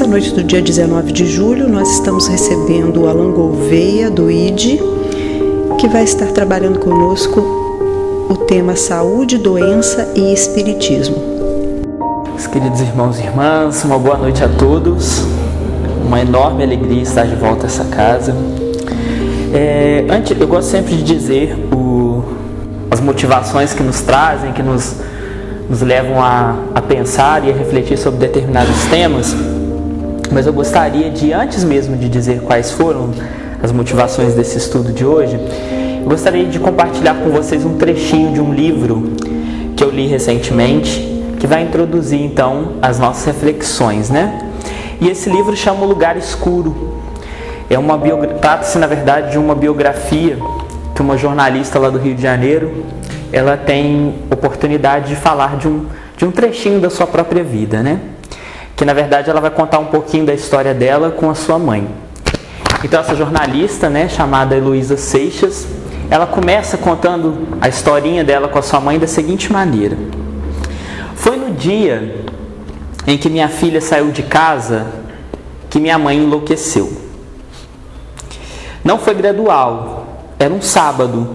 nessa noite do dia 19 de julho, nós estamos recebendo o Alan Gouveia, do ID, que vai estar trabalhando conosco o tema Saúde, Doença e Espiritismo. Meus queridos irmãos e irmãs, uma boa noite a todos. Uma enorme alegria estar de volta a essa casa. Eu gosto sempre de dizer as motivações que nos trazem, que nos levam a pensar e a refletir sobre determinados temas, mas eu gostaria de, antes mesmo de dizer quais foram as motivações desse estudo de hoje, eu gostaria de compartilhar com vocês um trechinho de um livro que eu li recentemente, que vai introduzir então as nossas reflexões, né? E esse livro chama O Lugar Escuro. Trata-se, na verdade, de uma biografia que uma jornalista lá do Rio de Janeiro, ela tem oportunidade de falar de um trechinho da sua própria vida, né? Que, na verdade, ela vai contar um pouquinho da história dela com a sua mãe. Então, essa jornalista, né, chamada Heloísa Seixas, ela começa contando a historinha dela com a sua mãe da seguinte maneira. Foi no dia em que minha filha saiu de casa que minha mãe enlouqueceu. Não foi gradual, era um sábado.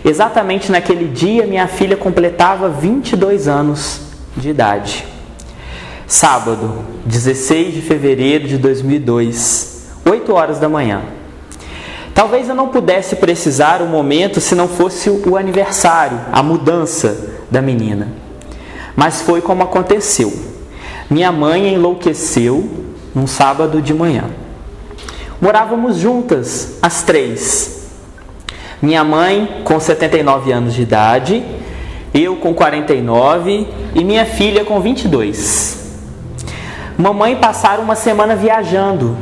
Exatamente naquele dia, minha filha completava 22 anos de idade. Sábado, 16 de fevereiro de 2002, 8 horas da manhã. Talvez eu não pudesse precisar o momento se não fosse o aniversário, a mudança da menina. Mas foi como aconteceu. Minha mãe enlouqueceu num sábado de manhã. Morávamos juntas, as três. Minha mãe com 79 anos de idade, eu com 49 e minha filha com 22. Mamãe passaram uma semana viajando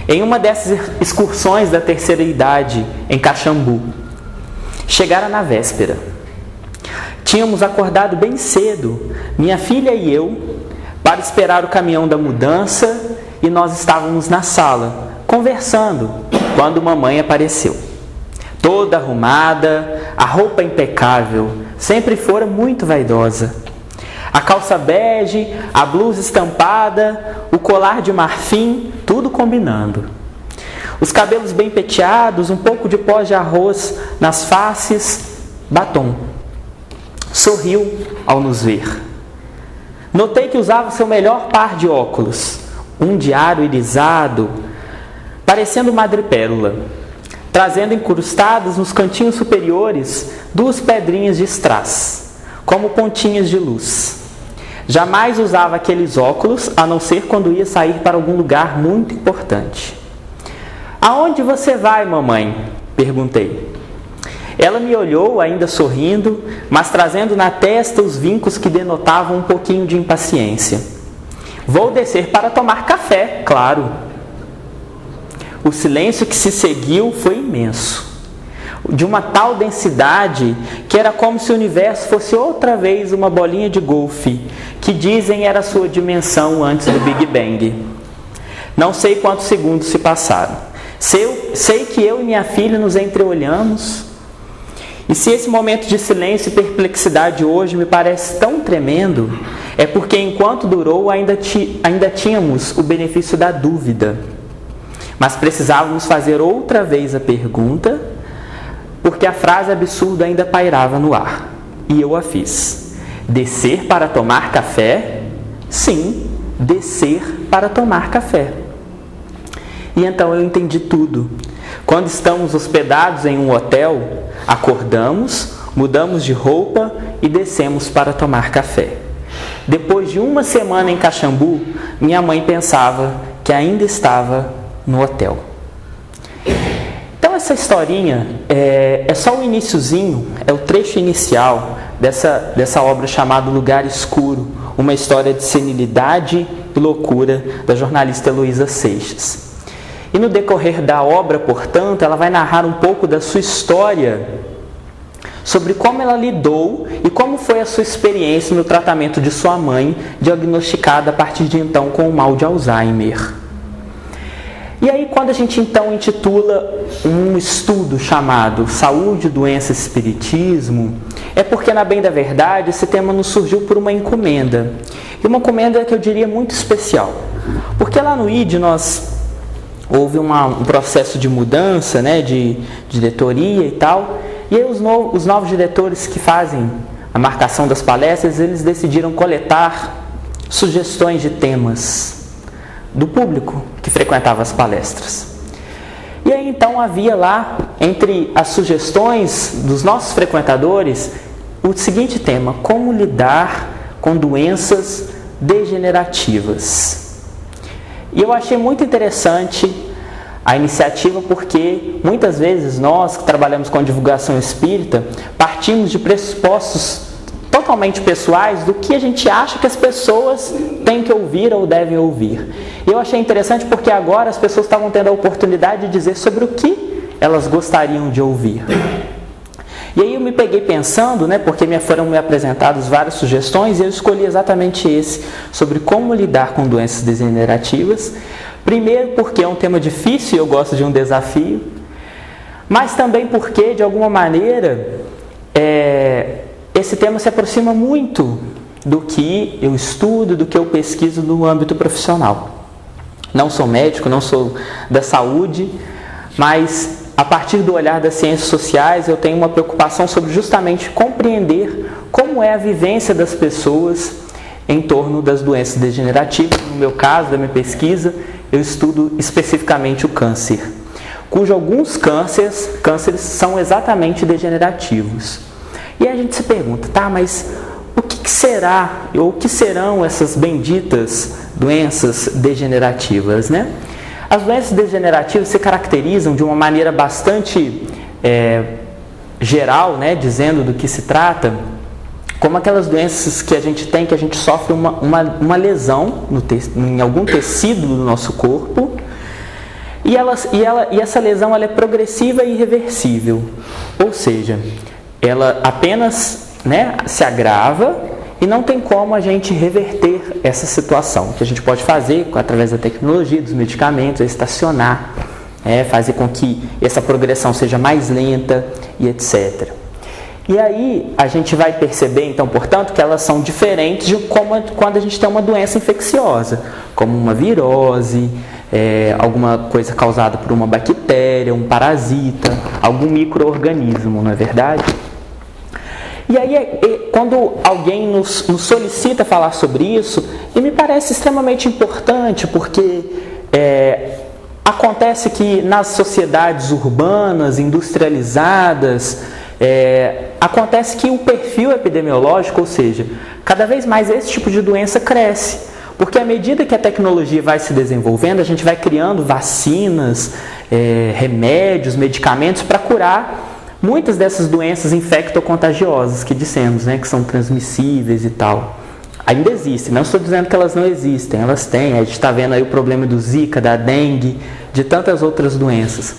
em uma dessas excursões da terceira idade em Caxambu. Chegaram na véspera. Tínhamos acordado bem cedo, minha filha e eu, para esperar o caminhão da mudança, e nós estávamos na sala, conversando, quando mamãe apareceu. Toda arrumada, a roupa impecável, sempre fora muito vaidosa. A calça bege, a blusa estampada, o colar de marfim, tudo combinando. Os cabelos bem penteados, um pouco de pó de arroz nas faces, batom. Sorriu ao nos ver. Notei que usava seu melhor par de óculos, um de aro irisado, parecendo madrepérola, trazendo incrustadas nos cantinhos superiores 2 pedrinhas de strass, como pontinhas de luz. Jamais usava aqueles óculos, a não ser quando ia sair para algum lugar muito importante. "Aonde você vai, mamãe?" perguntei. Ela me olhou, ainda sorrindo, mas trazendo na testa os vincos que denotavam um pouquinho de impaciência. "Vou descer para tomar café, claro." O silêncio que se seguiu foi imenso, de uma tal densidade que era como se o universo fosse outra vez uma bolinha de golfe, que dizem era sua dimensão antes do Big Bang. Não sei quantos segundos se passaram. Sei que eu e minha filha nos entreolhamos. E se esse momento de silêncio e perplexidade hoje me parece tão tremendo, é porque enquanto durou ainda tínhamos o benefício da dúvida. Mas precisávamos fazer outra vez a pergunta, porque a frase absurda ainda pairava no ar. E eu a fiz. "Descer para tomar café?" "Sim, descer para tomar café." E então eu entendi tudo. Quando estamos hospedados em um hotel, acordamos, mudamos de roupa e descemos para tomar café. Depois de uma semana em Caxambu, minha mãe pensava que ainda estava no hotel. Então essa historinha é só o iniciozinho, é o trecho inicial dessa obra chamada Lugar Escuro, uma história de senilidade e loucura da jornalista Heloísa Seixas. E no decorrer da obra, portanto, ela vai narrar um pouco da sua história, sobre como ela lidou e como foi a sua experiência no tratamento de sua mãe, diagnosticada a partir de então com o mal de Alzheimer. E aí, quando a gente então intitula um estudo chamado Saúde, Doença e Espiritismo, é porque, na bem da verdade, esse tema nos surgiu por uma encomenda. E uma encomenda que eu diria muito especial. Porque lá no ID houve um processo de mudança, né, de diretoria e tal. E aí os novos diretores que fazem a marcação das palestras, eles decidiram coletar sugestões de temas do público que frequentava as palestras. E aí então havia lá, entre as sugestões dos nossos frequentadores, o seguinte tema: como lidar com doenças degenerativas. E eu achei muito interessante a iniciativa, porque muitas vezes nós que trabalhamos com divulgação espírita partimos de pressupostos totalmente pessoais do que a gente acha que as pessoas têm que ouvir ou devem ouvir. E eu achei interessante porque agora as pessoas estavam tendo a oportunidade de dizer sobre o que elas gostariam de ouvir. E aí eu me peguei pensando, né, porque foram me apresentadas várias sugestões e eu escolhi exatamente esse, sobre como lidar com doenças degenerativas. Primeiro porque é um tema difícil e eu gosto de um desafio, mas também porque, de alguma maneira, esse tema se aproxima muito do que eu estudo, do que eu pesquiso no âmbito profissional. Não sou médico, não sou da saúde, mas a partir do olhar das ciências sociais eu tenho uma preocupação sobre justamente compreender como é a vivência das pessoas em torno das doenças degenerativas. No meu caso, da minha pesquisa, eu estudo especificamente o câncer, cujo alguns cânceres são exatamente degenerativos. E aí a gente se pergunta, tá, mas o que será, ou o que serão essas benditas doenças degenerativas, né? As doenças degenerativas se caracterizam de uma maneira bastante geral, né, dizendo do que se trata, como aquelas doenças que a gente sofre uma lesão em algum tecido do nosso corpo, e essa lesão ela é progressiva e irreversível, ou seja, ela apenas, né, se agrava e não tem como a gente reverter essa situação. O que a gente pode fazer através da tecnologia, dos medicamentos, é estacionar, fazer com que essa progressão seja mais lenta e etc. E aí a gente vai perceber, então, portanto, que elas são diferentes de quando a gente tem uma doença infecciosa, como uma virose, alguma coisa causada por uma bactéria, um parasita, algum micro-organismo, não é verdade? E aí, quando alguém nos solicita falar sobre isso, e me parece extremamente importante, porque acontece que nas sociedades urbanas, industrializadas, acontece que o perfil epidemiológico, ou seja, cada vez mais esse tipo de doença cresce, porque à medida que a tecnologia vai se desenvolvendo, a gente vai criando vacinas, remédios, medicamentos para curar muitas dessas doenças infectocontagiosas que dissemos, né, que são transmissíveis e tal. Ainda existem, não estou dizendo que elas não existem, elas têm. A gente está vendo aí o problema do Zika, da dengue, de tantas outras doenças.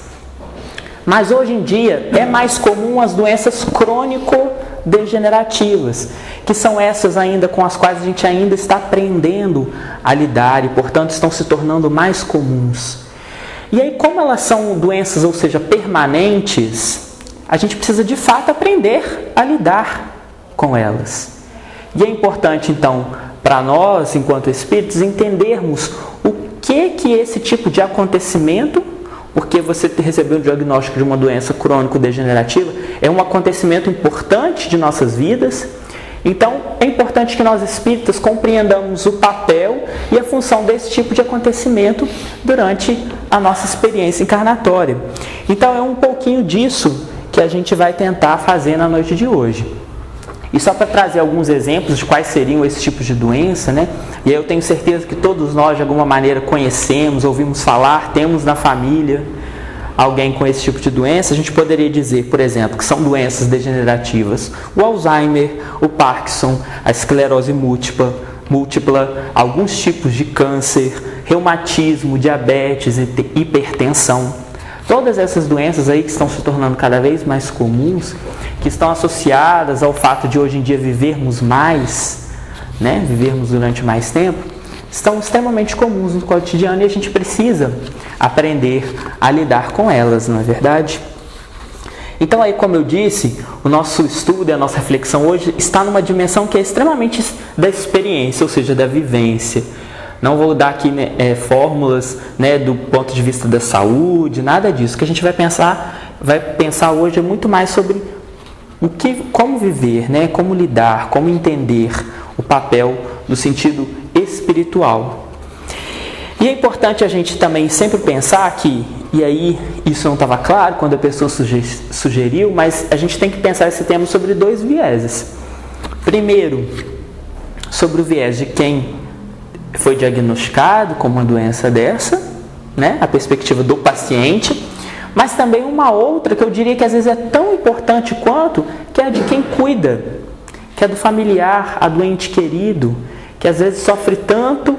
Mas hoje em dia é mais comum as doenças crônico-degenerativas, que são essas ainda com as quais a gente ainda está aprendendo a lidar e, portanto, estão se tornando mais comuns. E aí, como elas são doenças, ou seja, permanentes, a gente precisa de fato aprender a lidar com elas. E é importante então para nós, enquanto espíritos, entendermos o que esse tipo de acontecimento, porque você receber um diagnóstico de uma doença crônico-degenerativa é um acontecimento importante de nossas vidas. Então é importante que nós espíritas compreendamos o papel e a função desse tipo de acontecimento durante a nossa experiência encarnatória. Então é um pouquinho disso que a gente vai tentar fazer na noite de hoje. E só para trazer alguns exemplos de quais seriam esses tipos de doença, né? E aí eu tenho certeza que todos nós de alguma maneira conhecemos, ouvimos falar, temos na família alguém com esse tipo de doença. A gente poderia dizer, por exemplo, que são doenças degenerativas: o Alzheimer, o Parkinson, a esclerose múltipla, alguns tipos de câncer, reumatismo, diabetes, hipertensão. Todas essas doenças aí que estão se tornando cada vez mais comuns, que estão associadas ao fato de hoje em dia vivermos mais, né, vivermos durante mais tempo, estão extremamente comuns no cotidiano e a gente precisa aprender a lidar com elas, não é verdade? Então aí, como eu disse, o nosso estudo e a nossa reflexão hoje está numa dimensão que é extremamente da experiência, ou seja, da vivência. Não vou dar aqui fórmulas do ponto de vista da saúde, nada disso. O que a gente vai pensar hoje é muito mais sobre como viver, como lidar, como entender o papel do sentido espiritual. E é importante a gente também sempre pensar que, e aí isso não estava claro quando a pessoa sugeriu, mas a gente tem que pensar esse tema sobre dois vieses. Primeiro, sobre o viés de quem foi diagnosticado com uma doença dessa, a perspectiva do paciente, mas também uma outra que eu diria que às vezes é tão importante quanto, que é a de quem cuida, que é do familiar, a doente querido, que às vezes sofre tanto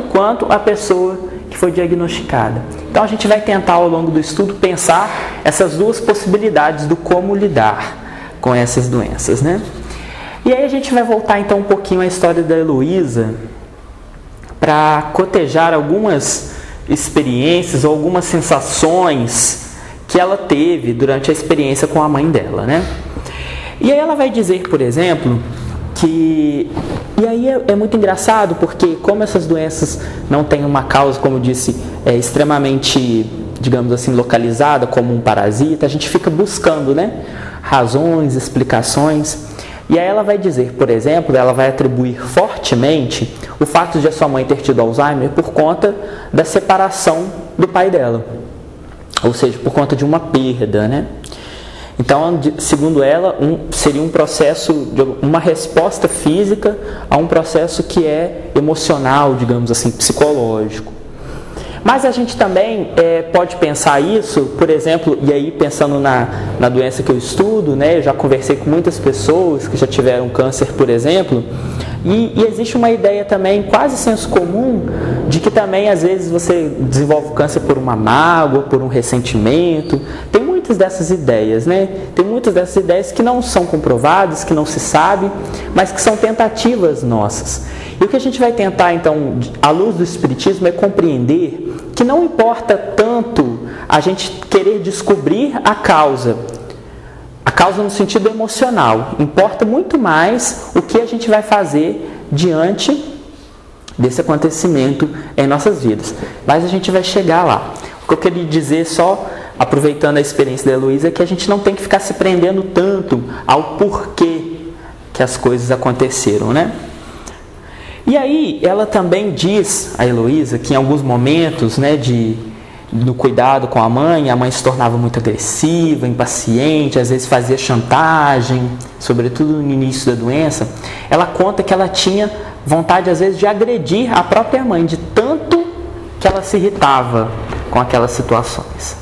quanto a pessoa que foi diagnosticada. Então a gente vai tentar ao longo do estudo pensar essas duas possibilidades do como lidar com essas doenças, E aí a gente vai voltar então um pouquinho à história da Heloísa para cotejar algumas experiências ou algumas sensações que ela teve durante a experiência com a mãe dela, E aí ela vai dizer, por exemplo, que... E aí é muito engraçado porque como essas doenças não têm uma causa, como eu disse, extremamente, digamos assim, localizada como um parasita, a gente fica buscando, razões, explicações. E aí ela vai dizer, por exemplo, ela vai atribuir fortemente o fato de a sua mãe ter tido Alzheimer por conta da separação do pai dela. Ou seja, por conta de uma perda, Então, segundo ela, seria um processo, uma resposta física a um processo que é emocional, digamos assim, psicológico. Mas a gente também pode pensar isso, por exemplo, e aí pensando na doença que eu estudo, eu já conversei com muitas pessoas que já tiveram câncer, por exemplo, e existe uma ideia também, quase senso comum, de que também às vezes você desenvolve câncer por uma mágoa, por um ressentimento. Tem muitas dessas ideias, Tem muitas dessas ideias que não são comprovadas, que não se sabe, mas que são tentativas nossas. E o que a gente vai tentar, então, à luz do Espiritismo, é compreender que não importa tanto a gente querer descobrir a causa no sentido emocional, importa muito mais o que a gente vai fazer diante desse acontecimento em nossas vidas. Mas a gente vai chegar lá. O que eu queria dizer só, aproveitando a experiência da Heloísa, é que a gente não tem que ficar se prendendo tanto ao porquê que as coisas aconteceram, E aí, ela também diz, a Heloísa, que em alguns momentos, no cuidado com a mãe se tornava muito agressiva, impaciente, às vezes fazia chantagem, sobretudo no início da doença. Ela conta que ela tinha vontade, às vezes, de agredir a própria mãe, de tanto que ela se irritava com aquelas situações.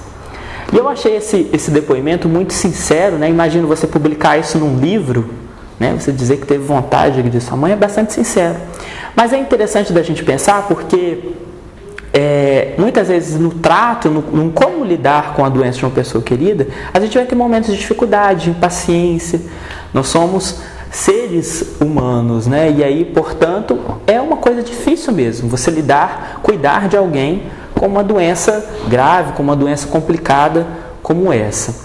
E eu achei esse depoimento muito sincero, Imagino você publicar isso num livro, Você dizer que teve vontade de agredir sua mãe é bastante sincero. Mas é interessante da gente pensar porque muitas vezes no trato, no como lidar com a doença de uma pessoa querida, a gente vai ter momentos de dificuldade, de impaciência. Nós somos seres humanos, E aí, portanto, é uma coisa difícil mesmo você cuidar de alguém com uma doença grave, com uma doença complicada como essa.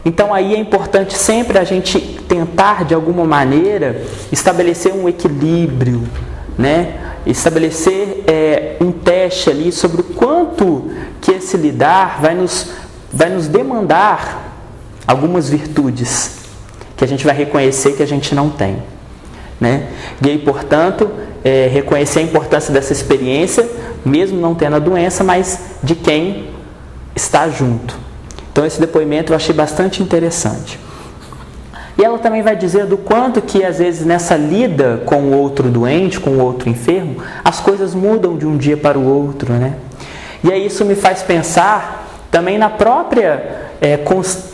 Então aí é importante sempre a gente tentar de alguma maneira estabelecer um equilíbrio, Estabelecer um teste ali sobre o quanto que esse lidar vai nos demandar algumas virtudes que a gente vai reconhecer que a gente não tem, E aí, portanto, reconhecer a importância dessa experiência, mesmo não tendo a doença, mas de quem está junto. Então esse depoimento eu achei bastante interessante. E ela também vai dizer do quanto que às vezes nessa lida com o outro doente, com o outro enfermo, as coisas mudam de um dia para o outro, E aí isso me faz pensar também na própria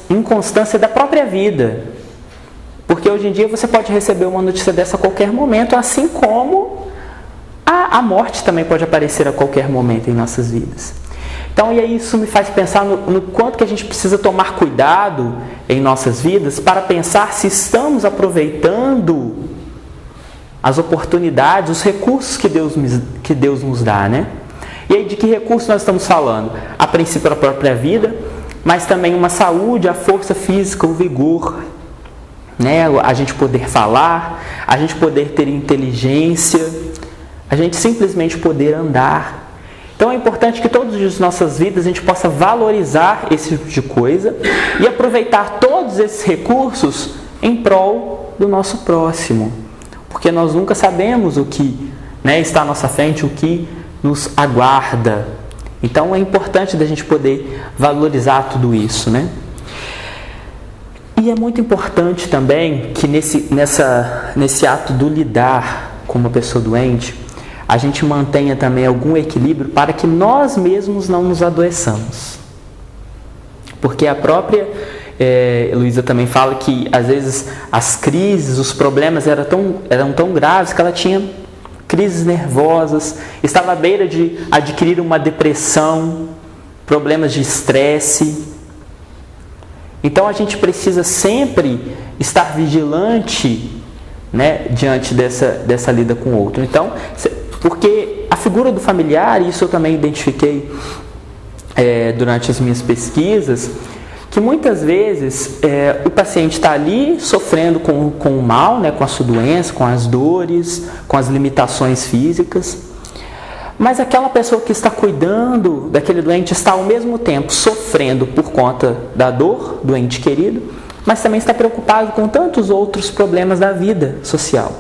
inconstância da própria vida. Porque hoje em dia você pode receber uma notícia dessa a qualquer momento, assim como a morte também pode aparecer a qualquer momento em nossas vidas. Então, e aí isso me faz pensar no quanto que a gente precisa tomar cuidado em nossas vidas para pensar se estamos aproveitando as oportunidades, os recursos que Deus nos dá, né? E aí de que recursos nós estamos falando? A princípio a própria vida, mas também uma saúde, a força física, o vigor, né? A gente poder falar, a gente poder ter inteligência, a gente simplesmente poder andar. Então é importante que todas as nossas vidas a gente possa valorizar esse tipo de coisa e aproveitar todos esses recursos em prol do nosso próximo. Porque nós nunca sabemos o que, né, está à nossa frente, o que nos aguarda. Então é importante da gente poder valorizar tudo isso, né? E é muito importante também que nesse ato do lidar com uma pessoa doente, a gente mantenha também algum equilíbrio para que nós mesmos não nos adoeçamos. Porque a própria Luísa também fala que às vezes as crises, os problemas eram tão graves que ela tinha crises nervosas, estava à beira de adquirir uma depressão, problemas de estresse. Então a gente precisa sempre estar vigilante, né, diante dessa lida com o outro. Então, porque a figura do familiar, isso eu também identifiquei durante as minhas pesquisas, que muitas vezes o paciente está ali sofrendo com o mal, né, com a sua doença, com as dores, com as limitações físicas, mas aquela pessoa que está cuidando daquele doente está ao mesmo tempo sofrendo por conta da dor do ente querido, mas também está preocupado com tantos outros problemas da vida social.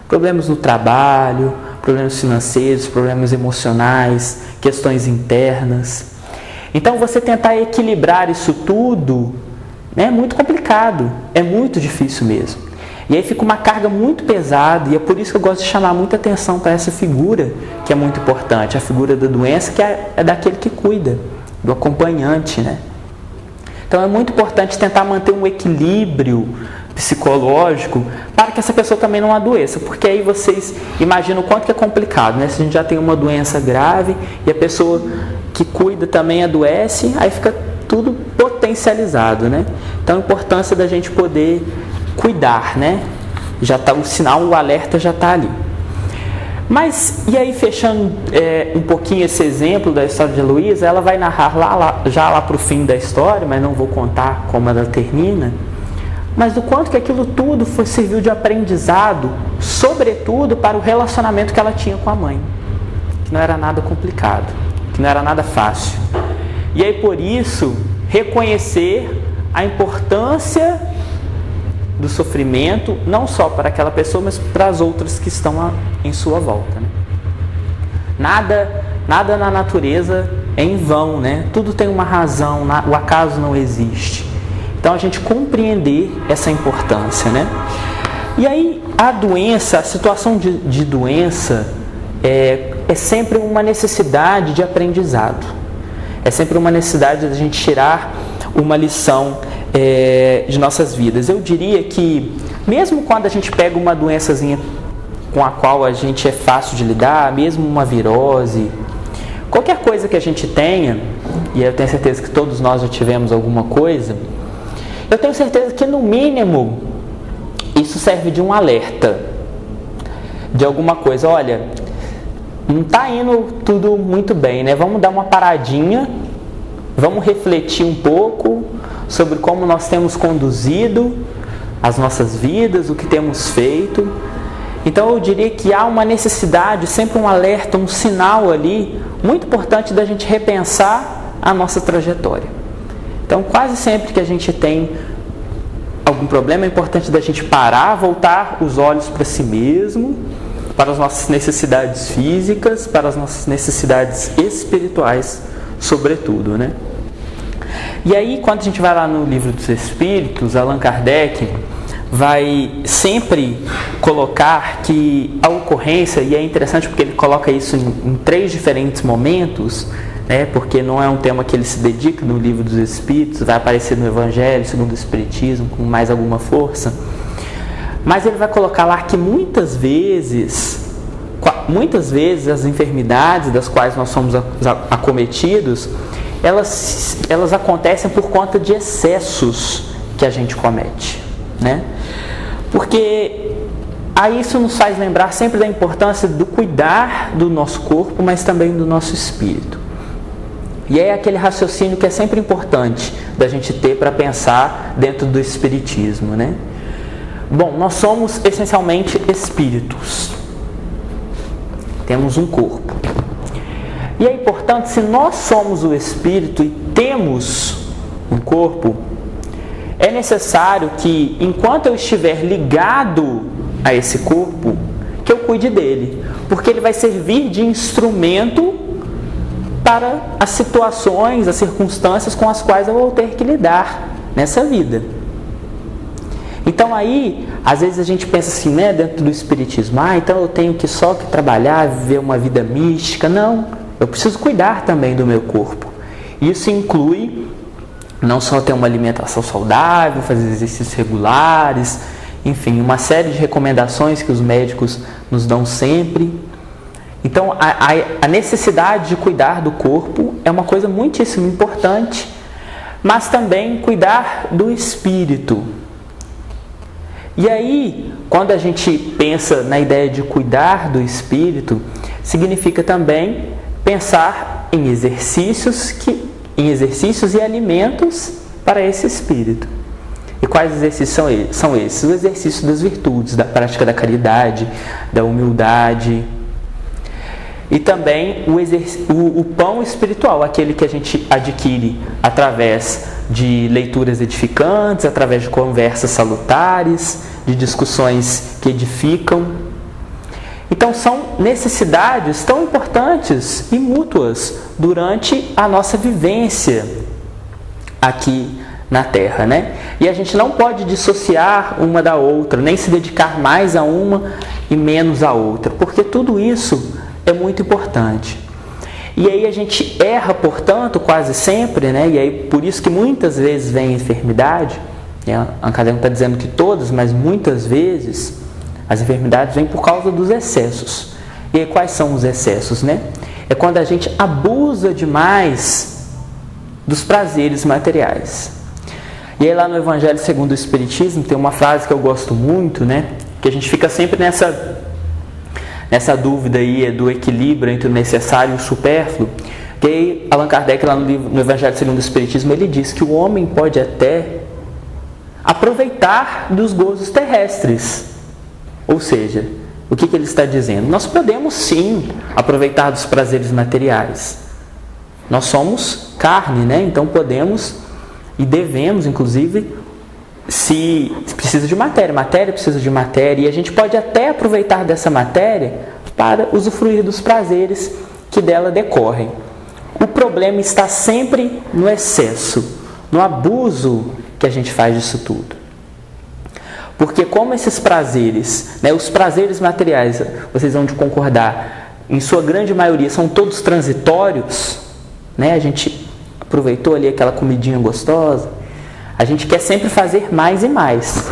Problemas no trabalho, problemas financeiros, problemas emocionais, questões internas. Então você tentar equilibrar isso tudo é muito complicado, é muito difícil mesmo. E aí fica uma carga muito pesada, e é por isso que eu gosto de chamar muita atenção para essa figura, que é muito importante, a figura da doença, que é daquele que cuida, do acompanhante, né? Então é muito importante tentar manter um equilíbrio psicológico para que essa pessoa também não adoeça, porque aí vocês imaginam o quanto que é complicado, né? Se a gente já tem uma doença grave e a pessoa que cuida também adoece, aí fica tudo potencializado, né? Então a importância da gente poder cuidar, né? Já tá o sinal, o alerta já está ali. Mas, e aí fechando um pouquinho esse exemplo da história de Heloísa, ela vai narrar já lá para o fim da história, mas não vou contar como ela termina, mas do quanto que aquilo tudo serviu de aprendizado, sobretudo para o relacionamento que ela tinha com a mãe, que não era nada complicado, que não era nada fácil. E aí por isso, reconhecer a importância do sofrimento, não só para aquela pessoa, mas para as outras que estão em sua volta, né? Nada na natureza é em vão, né? Tudo tem uma razão, o acaso não existe. Então a gente compreender essa importância, né? E aí a doença, a situação de doença é sempre uma necessidade de aprendizado. É sempre uma necessidade de a gente tirar uma lição de nossas vidas. Eu diria que mesmo quando a gente pega uma doençazinha com a qual a gente é fácil de lidar, mesmo uma virose, qualquer coisa que a gente tenha, e eu tenho certeza que todos nós já tivemos alguma coisa, eu tenho certeza que no mínimo isso serve de um alerta, de alguma coisa. Olha, não está indo tudo muito bem, né? Vamos dar uma paradinha, vamos refletir um pouco sobre como nós temos conduzido as nossas vidas, o que temos feito. Então eu diria que há uma necessidade, sempre um alerta, um sinal ali, muito importante da gente repensar a nossa trajetória. Então quase sempre que a gente tem algum problema, é importante da gente parar, voltar os olhos para si mesmo, para as nossas necessidades físicas, para as nossas necessidades espirituais, sobretudo, né? E aí, quando a gente vai lá no Livro dos Espíritos, Allan Kardec vai sempre colocar que a ocorrência, e é interessante porque ele coloca isso em 3 diferentes momentos, né, porque não é um tema que ele se dedica no Livro dos Espíritos, vai aparecer no Evangelho segundo o Espiritismo com mais alguma força, mas ele vai colocar lá que muitas vezes as enfermidades das quais nós somos acometidos, elas acontecem por conta de excessos que a gente comete, né? Porque Aí isso nos faz lembrar sempre da importância do cuidar do nosso corpo, mas também do nosso espírito. E é aquele raciocínio que é sempre importante da gente ter para pensar dentro do espiritismo, né? Bom, nós somos essencialmente espíritos. Temos um corpo. E é importante, se nós somos o espírito e temos um corpo, é necessário que, enquanto eu estiver ligado a esse corpo, que eu cuide dele, porque ele vai servir de instrumento para as situações, as circunstâncias com as quais eu vou ter que lidar nessa vida. Então aí, às vezes a gente pensa assim, né, dentro do espiritismo, então eu tenho que só que trabalhar, viver uma vida mística. Não, eu preciso cuidar também do meu corpo. Isso inclui não só ter uma alimentação saudável, fazer exercícios regulares, enfim, uma série de recomendações que os médicos nos dão sempre. Então, a necessidade de cuidar do corpo é uma coisa muitíssimo importante, mas também cuidar do espírito. E aí, quando a gente pensa na ideia de cuidar do espírito, significa também pensar em exercícios e alimentos para esse espírito. E quais exercícios são esses? O exercício das virtudes, da prática da caridade, da humildade. E também o pão espiritual, aquele que a gente adquire através de leituras edificantes, através de conversas salutares, de discussões que edificam. Então são necessidades tão importantes e mútuas durante a nossa vivência aqui na Terra, né? E a gente não pode dissociar uma da outra, nem se dedicar mais a uma e menos a outra, porque tudo isso é muito importante. E aí a gente erra, portanto, quase sempre, né? E aí por isso que muitas vezes vem a enfermidade, né? A academia está dizendo que todas, mas muitas vezes as enfermidades vêm por causa dos excessos. E aí quais são os excessos, né? É quando a gente abusa demais dos prazeres materiais. E aí lá no Evangelho segundo o Espiritismo tem uma frase que eu gosto muito, né? Que a gente fica sempre nessa dúvida aí do equilíbrio entre o necessário e o supérfluo. Que aí Allan Kardec lá no Evangelho segundo o Espiritismo ele diz que o homem pode até aproveitar dos gozos terrestres. Ou seja, o que ele está dizendo? Nós podemos sim aproveitar dos prazeres materiais. Nós somos carne, né? Então podemos e devemos, inclusive, se precisa de matéria precisa de matéria, e a gente pode até aproveitar dessa matéria para usufruir dos prazeres que dela decorrem. O problema está sempre no excesso, no abuso que a gente faz disso tudo. Porque como esses prazeres, né, os prazeres materiais, vocês vão concordar, em sua grande maioria são todos transitórios, né? A gente aproveitou ali aquela comidinha gostosa, a gente quer sempre fazer mais e mais.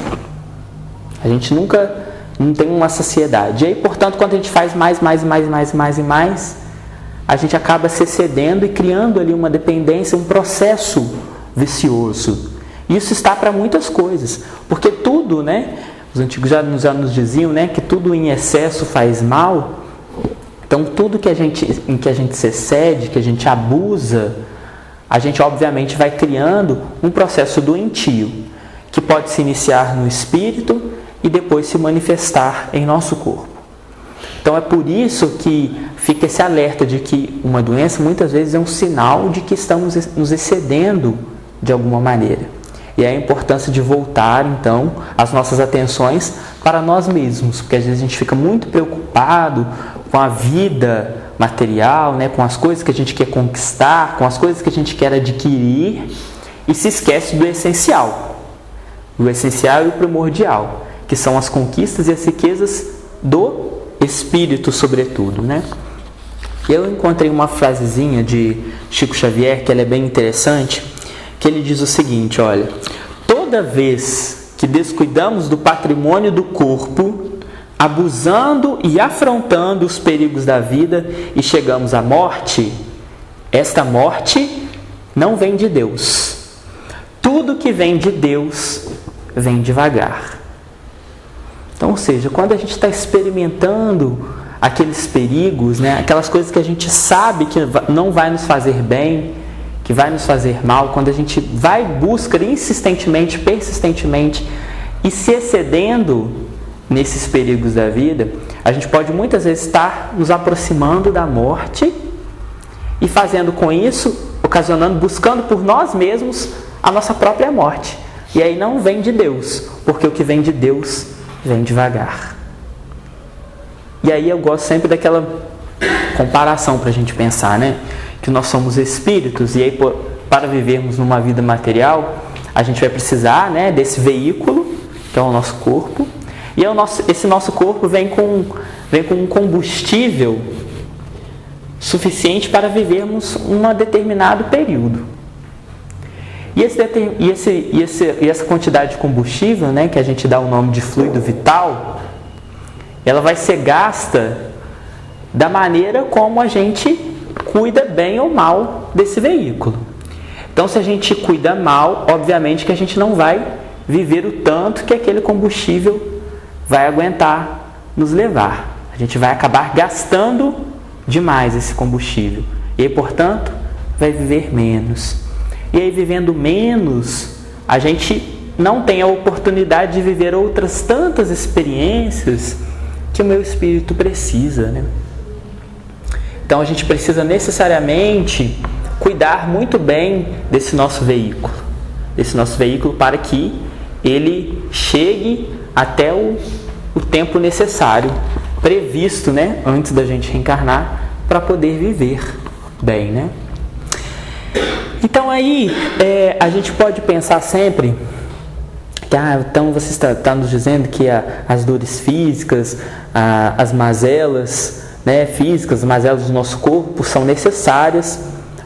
A gente nunca não tem uma saciedade. E aí, portanto, quando a gente faz mais, a gente acaba se excedendo e criando ali uma dependência, um processo vicioso. Isso está para muitas coisas, porque tudo, né? Os antigos já nos diziam, né, que tudo em excesso faz mal. Então, tudo em que a gente se excede, que a gente abusa, a gente obviamente vai criando um processo doentio, que pode se iniciar no espírito e depois se manifestar em nosso corpo. Então é por isso que fica esse alerta de que uma doença muitas vezes é um sinal de que estamos nos excedendo de alguma maneira. E é a importância de voltar então as nossas atenções para nós mesmos, porque às vezes a gente fica muito preocupado com a vida material, né, com as coisas que a gente quer conquistar, com as coisas que a gente quer adquirir, e se esquece do essencial e o primordial, que são as conquistas e as riquezas do espírito, sobretudo, né? Eu encontrei uma frasezinha de Chico Xavier, que ela é bem interessante, que ele diz o seguinte, olha: toda vez que descuidamos do patrimônio do corpo, abusando e afrontando os perigos da vida e chegamos à morte, esta morte não vem de Deus. Tudo que vem de Deus vem devagar. Então, ou seja, quando a gente está experimentando aqueles perigos, né, aquelas coisas que a gente sabe que não vai nos fazer bem, que vai nos fazer mal, quando a gente vai em busca insistentemente, persistentemente e se excedendo nesses perigos da vida, a gente pode muitas vezes estar nos aproximando da morte e fazendo com isso, ocasionando, buscando por nós mesmos a nossa própria morte. E aí não vem de Deus, porque o que vem de Deus vem devagar. E aí eu gosto sempre daquela comparação para a gente pensar, né? Que nós somos espíritos e aí para vivermos numa vida material, a gente vai precisar, né, desse veículo, que é o nosso corpo. E esse nosso corpo vem com um combustível suficiente para vivermos um determinado período. E essa quantidade de combustível, né, que a gente dá o nome de fluido vital, ela vai ser gasta da maneira como a gente cuida bem ou mal desse veículo. Então, se a gente cuida mal, obviamente que a gente não vai viver o tanto que aquele combustível vai aguentar nos levar. A gente vai acabar gastando demais esse combustível. E aí, portanto, vai viver menos. E aí, vivendo menos, a gente não tem a oportunidade de viver outras tantas experiências que o meu espírito precisa, né? Então, a gente precisa necessariamente cuidar muito bem desse nosso veículo para que ele chegue até o tempo necessário, previsto, né, antes da gente reencarnar, para poder viver bem, né? Então aí a gente pode pensar sempre que então você está nos dizendo que as dores físicas, as mazelas, né, físicas, as mazelas do nosso corpo são necessárias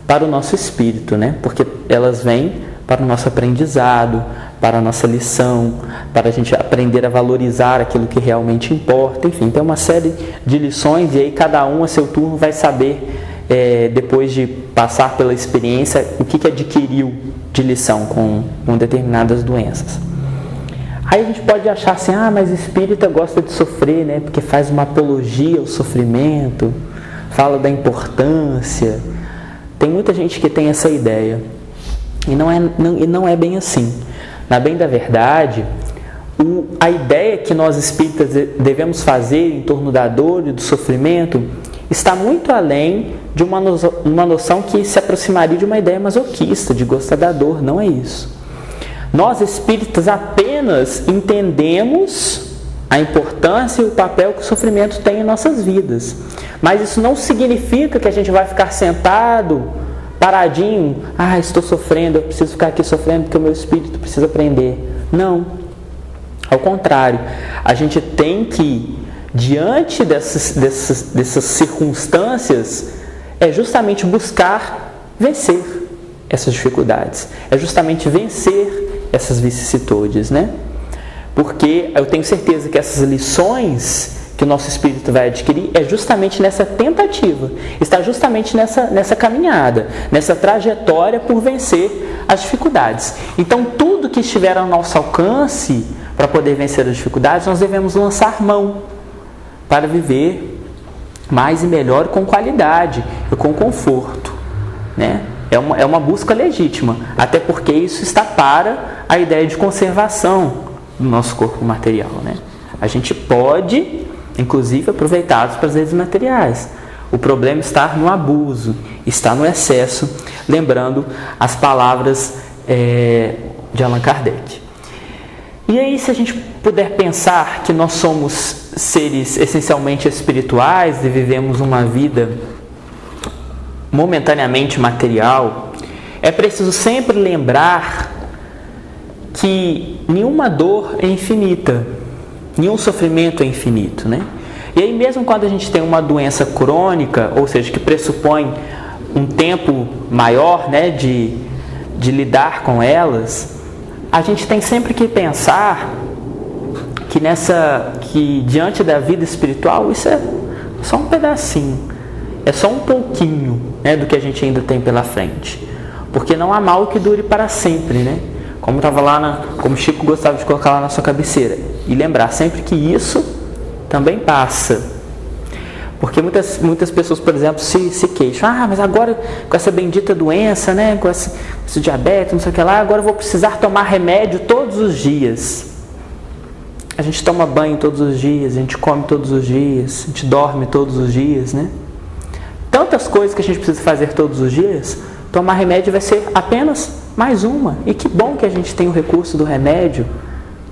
para o nosso espírito, né? Porque elas vêm para o nosso aprendizado, para a nossa lição, para a gente aprender a valorizar aquilo que realmente importa. Enfim, tem uma série de lições e aí cada um a seu turno vai saber, depois de passar pela experiência, o que adquiriu de lição com determinadas doenças. Aí a gente pode achar assim, mas o espírita gosta de sofrer, né? Porque faz uma apologia ao sofrimento, fala da importância. Tem muita gente que tem essa ideia. E não é bem assim. Na bem da verdade, a ideia que nós espíritas devemos fazer em torno da dor e do sofrimento está muito além de uma noção que se aproximaria de uma ideia masoquista, de gostar da dor. Não é isso. Nós espíritas apenas entendemos a importância e o papel que o sofrimento tem em nossas vidas. Mas isso não significa que a gente vai ficar sentado, paradinho, estou sofrendo, eu preciso ficar aqui sofrendo porque o meu espírito precisa aprender. Não. Ao contrário, a gente tem que, diante dessas circunstâncias, justamente buscar vencer essas dificuldades. É justamente vencer essas vicissitudes, né? Porque eu tenho certeza que essas lições que o nosso espírito vai adquirir é justamente nessa tentativa, está justamente nessa caminhada, nessa trajetória por vencer as dificuldades. Então, tudo que estiver ao nosso alcance para poder vencer as dificuldades, nós devemos lançar mão para viver mais e melhor, com qualidade e com conforto, né? É uma busca legítima, até porque isso está para a ideia de conservação do nosso corpo material, né? A gente pode, inclusive, aproveitar os prazeres materiais. O problema está no abuso, está no excesso, lembrando as palavras de Allan Kardec. E aí, se a gente puder pensar que nós somos seres essencialmente espirituais e vivemos uma vida momentaneamente material, é preciso sempre lembrar que nenhuma dor é infinita, nenhum sofrimento é infinito, né? E aí, mesmo quando a gente tem uma doença crônica, ou seja, que pressupõe um tempo maior, né, de lidar com elas, a gente tem sempre que pensar que diante da vida espiritual isso é só um pedacinho, é só um pouquinho, né, do que a gente ainda tem pela frente. Porque não há mal que dure para sempre, né? como estava como Chico gostava de colocar lá na sua cabeceira. E lembrar sempre que isso também passa. Porque muitas pessoas, por exemplo, se queixam. Mas agora com essa bendita doença, né, com esse diabetes, não sei o que lá, agora eu vou precisar tomar remédio todos os dias. A gente toma banho todos os dias, a gente come todos os dias, a gente dorme todos os dias, né? Tantas coisas que a gente precisa fazer todos os dias, tomar remédio vai ser apenas mais uma. E que bom que a gente tem o recurso do remédio,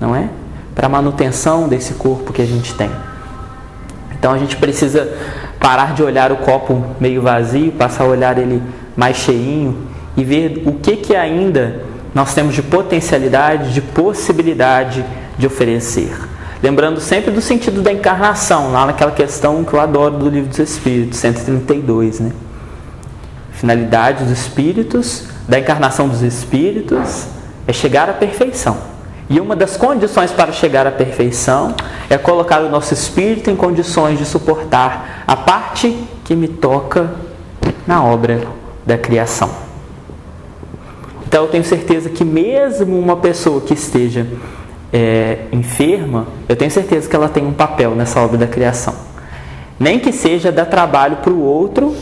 não é? Para a manutenção desse corpo que a gente tem. Então a gente precisa parar de olhar o copo meio vazio, passar a olhar ele mais cheinho e ver o que ainda nós temos de potencialidade, de possibilidade de oferecer. Lembrando sempre do sentido da encarnação, lá naquela questão que eu adoro do Livro dos Espíritos, 132, né? Finalidade dos Espíritos, da encarnação dos Espíritos, é chegar à perfeição. E uma das condições para chegar à perfeição é colocar o nosso espírito em condições de suportar a parte que me toca na obra da criação. Então eu tenho certeza que mesmo uma pessoa que esteja enferma, eu tenho certeza que ela tem um papel nessa obra da criação. Nem que seja dar trabalho para o outro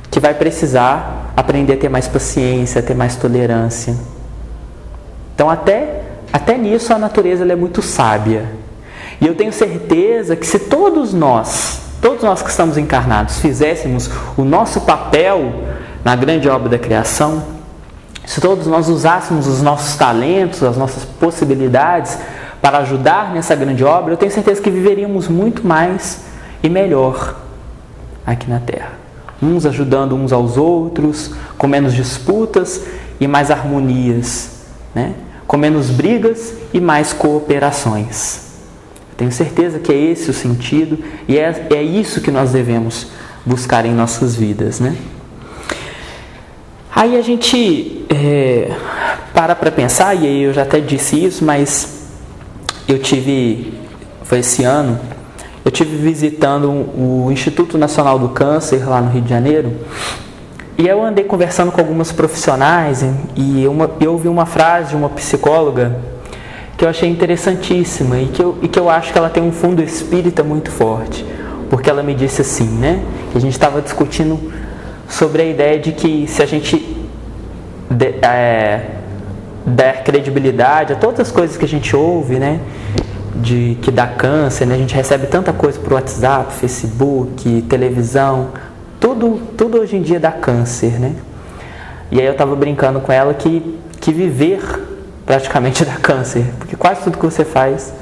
que vai precisar aprender a ter mais paciência, a ter mais tolerância. Então até nisso a natureza ela é muito sábia. E eu tenho certeza que se todos nós que estamos encarnados, fizéssemos o nosso papel na grande obra da criação, se todos nós usássemos os nossos talentos, as nossas possibilidades para ajudar nessa grande obra, eu tenho certeza que viveríamos muito mais e melhor aqui na Terra. Uns ajudando uns aos outros, com menos disputas e mais harmonias, né? Com menos brigas e mais cooperações. Tenho certeza que é esse o sentido e é isso que nós devemos buscar em nossas vidas, né? Aí a gente para pensar, e aí eu já até disse isso, mas foi esse ano, eu tive visitando o Instituto Nacional do Câncer lá no Rio de Janeiro. E eu andei conversando com algumas profissionais e eu ouvi uma frase de uma psicóloga que eu achei interessantíssima e que eu acho que ela tem um fundo espírita muito forte. Porque ela me disse assim, né? Que a gente estava discutindo sobre a ideia de que se a gente der credibilidade a todas as coisas que a gente ouve, né? Que dá câncer, né? A gente recebe tanta coisa por WhatsApp, Facebook, televisão... Tudo hoje em dia dá câncer, né? E aí eu estava brincando com ela que viver praticamente dá câncer, porque quase tudo que você faz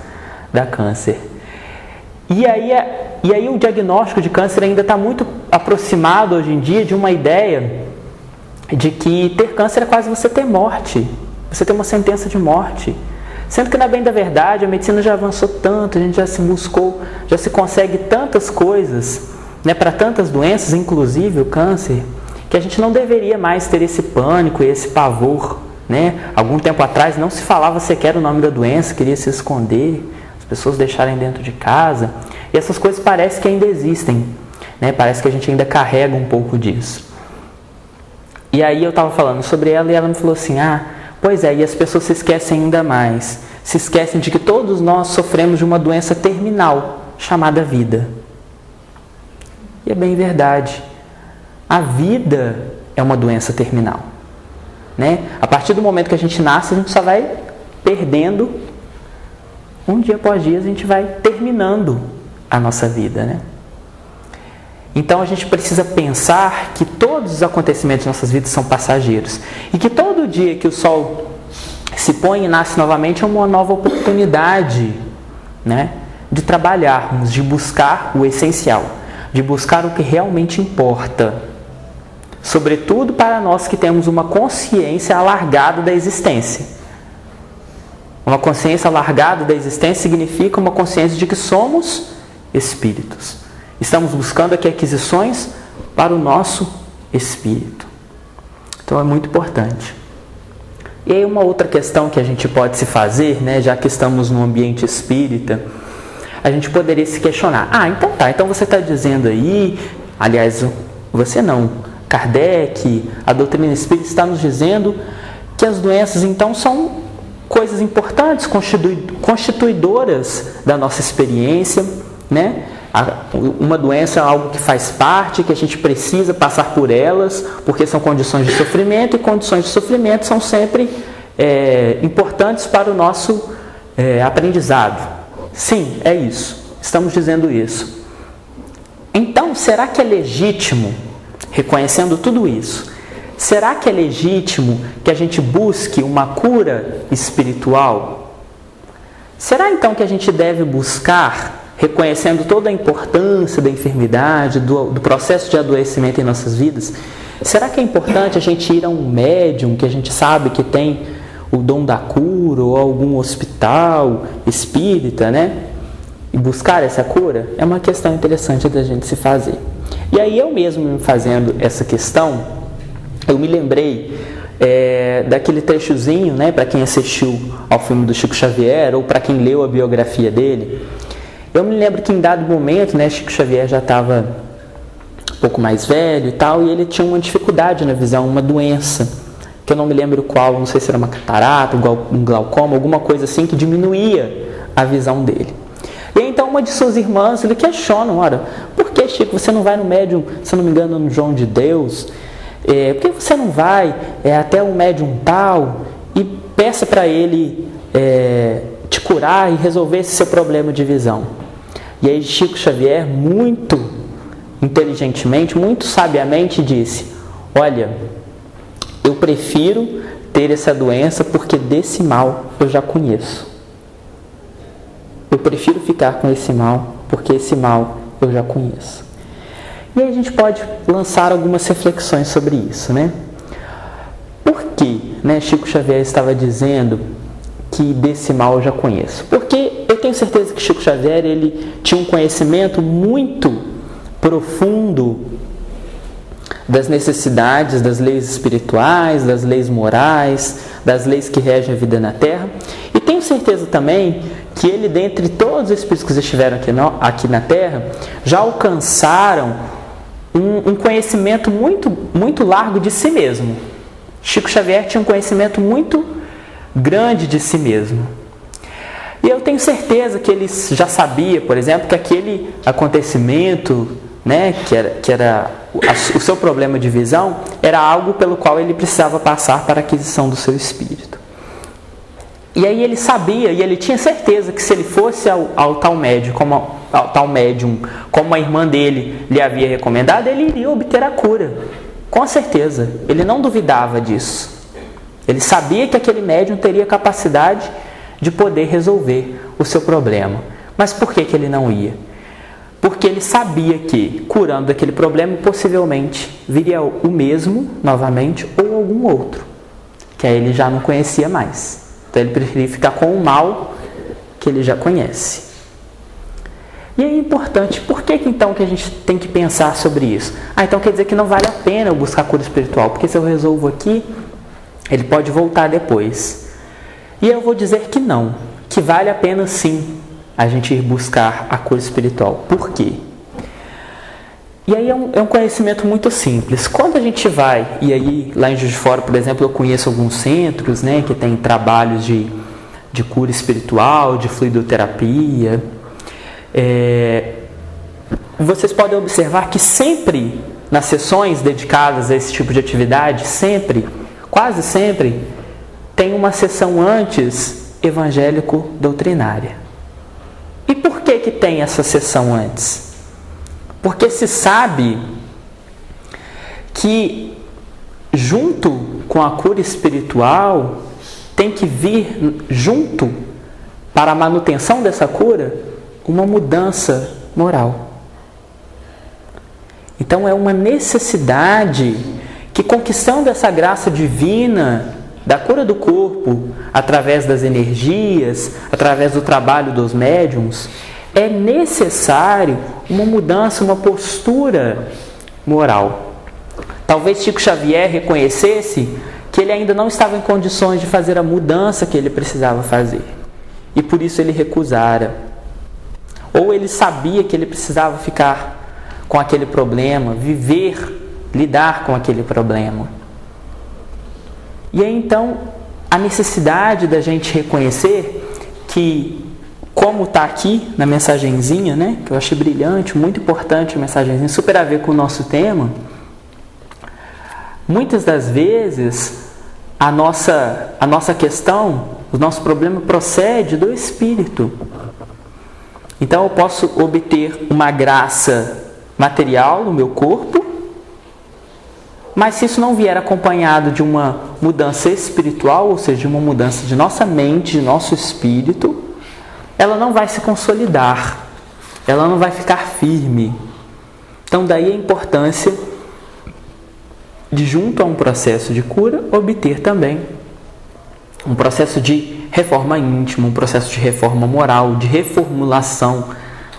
dá câncer. E aí o diagnóstico de câncer ainda está muito aproximado hoje em dia de uma ideia de que ter câncer é quase você ter morte, você ter uma sentença de morte. Sendo que, na bem da verdade, a medicina já avançou tanto, a gente já se buscou, já se consegue tantas coisas, né, para tantas doenças, inclusive o câncer, que a gente não deveria mais ter esse pânico e esse pavor, né? Algum tempo atrás não se falava sequer o nome da doença, queria se esconder, as pessoas deixarem dentro de casa, e essas coisas parece que ainda existem, né? Parece que a gente ainda carrega um pouco disso. E aí eu estava falando sobre ela e ela me falou assim, pois é, e as pessoas se esquecem ainda mais, se esquecem de que todos nós sofremos de uma doença terminal, chamada vida. E é bem verdade. A vida é uma doença terminal, né? A partir do momento que a gente nasce, a gente só vai perdendo. Um dia após dia, a gente vai terminando a nossa vida, né? Então a gente precisa pensar que todos os acontecimentos de nossas vidas são passageiros. E que todo dia que o sol se põe e nasce novamente é uma nova oportunidade, né? De trabalharmos, de buscar o essencial, de buscar o que realmente importa, sobretudo para nós que temos uma consciência alargada da existência. Uma consciência alargada da existência significa uma consciência de que somos espíritos. Estamos buscando aqui aquisições para o nosso espírito. Então é muito importante. E aí uma outra questão que a gente pode se fazer, né, já que estamos num ambiente espírita, a gente poderia se questionar. Então você está dizendo aí, aliás, você não, Kardec, a doutrina espírita está nos dizendo que que as doenças então são coisas importantes, constituidoras da nossa experiência, né? Uma doença é algo que faz parte, que a gente precisa passar por elas, porque são condições de sofrimento, e condições de sofrimento são sempre importantes para o nosso aprendizado. Sim, é isso. Estamos dizendo isso. Então, será que é legítimo, reconhecendo tudo isso, será que é legítimo que a gente busque uma cura espiritual? Será então que a gente deve buscar, reconhecendo toda a importância da enfermidade, do processo de adoecimento em nossas vidas, será que é importante a gente ir a um médium que a gente sabe que tem o dom da cura, ou algum hospital espírita, né? E buscar essa cura? É uma questão interessante da gente se fazer. E aí eu mesmo me fazendo essa questão, eu me lembrei daquele trechozinho, né, para quem assistiu ao filme do Chico Xavier, ou para quem leu a biografia dele. Eu me lembro que em dado momento, né, Chico Xavier já estava um pouco mais velho e tal, e ele tinha uma dificuldade na visão, uma doença, que eu não me lembro qual, não sei se era uma catarata, um glaucoma, alguma coisa assim, que diminuía a visão dele. E então uma de suas irmãs lhe questiona, ora, por que, Chico, você não vai no médium, se não me engano, no João de Deus? Por que você não vai até um médium tal e peça para ele te curar e resolver esse seu problema de visão? E aí Chico Xavier, muito inteligentemente, muito sabiamente disse, olha, eu prefiro ter essa doença porque desse mal eu já conheço. Eu prefiro ficar com esse mal porque esse mal eu já conheço. E aí a gente pode lançar algumas reflexões sobre isso, né? Por que, né, Chico Xavier estava dizendo que desse mal eu já conheço? Porque eu tenho certeza que Chico Xavier ele tinha um conhecimento muito profundo das necessidades, das leis espirituais, das leis morais, das leis que regem a vida na Terra. E tenho certeza também que ele, dentre todos os espíritos que estiveram aqui na Terra, já alcançaram um conhecimento muito largo de si mesmo. Chico Xavier tinha um conhecimento muito grande de si mesmo. E eu tenho certeza que ele já sabia, por exemplo, que aquele acontecimento, né, que era o seu problema de visão, era algo pelo qual ele precisava passar para a aquisição do seu espírito. E aí ele sabia, e ele tinha certeza que se ele fosse ao tal médium, como a irmã dele lhe havia recomendado, ele iria obter a cura. Com certeza, ele não duvidava disso. Ele sabia que aquele médium teria capacidade de poder resolver o seu problema. Mas por que ele não ia? Porque ele sabia que, curando aquele problema, possivelmente viria o mesmo novamente ou algum outro, que aí ele já não conhecia mais. Então ele preferia ficar com o mal que ele já conhece. E é importante, por que então que a gente tem que pensar sobre isso? Então quer dizer que não vale a pena eu buscar cura espiritual, porque se eu resolvo aqui, ele pode voltar depois. E eu vou dizer que não, que vale a pena sim a gente ir buscar a cura espiritual. Por quê? E aí é um conhecimento muito simples. Quando a gente vai, e aí lá em Juiz de Fora, por exemplo, eu conheço alguns centros, né, que tem trabalhos de cura espiritual, de fluidoterapia. Vocês podem observar que sempre, nas sessões dedicadas a esse tipo de atividade, sempre, quase sempre, tem uma sessão antes evangélico-doutrinária. E por que tem essa sessão antes? Porque se sabe que junto com a cura espiritual tem que vir junto para a manutenção dessa cura uma mudança moral. Então é uma necessidade que, conquistando essa graça divina da cura do corpo, através das energias, através do trabalho dos médiuns, é necessário uma mudança, uma postura moral. Talvez Chico Xavier reconhecesse que ele ainda não estava em condições de fazer a mudança que ele precisava fazer. E por isso ele recusara. Ou ele sabia que ele precisava ficar com aquele problema, viver, lidar com aquele problema. E aí então a necessidade da gente reconhecer que, como está aqui na mensagenzinha, né, que eu achei brilhante, muito importante a mensagenzinha, super a ver com o nosso tema, muitas das vezes a nossa questão, o nosso problema procede do Espírito. Então eu posso obter uma graça material no meu corpo, mas se isso não vier acompanhado de uma mudança espiritual, ou seja, de uma mudança de nossa mente, de nosso espírito, ela não vai se consolidar, ela não vai ficar firme. Então daí a importância de, junto a um processo de cura, obter também um processo de reforma íntima, um processo de reforma moral, de reformulação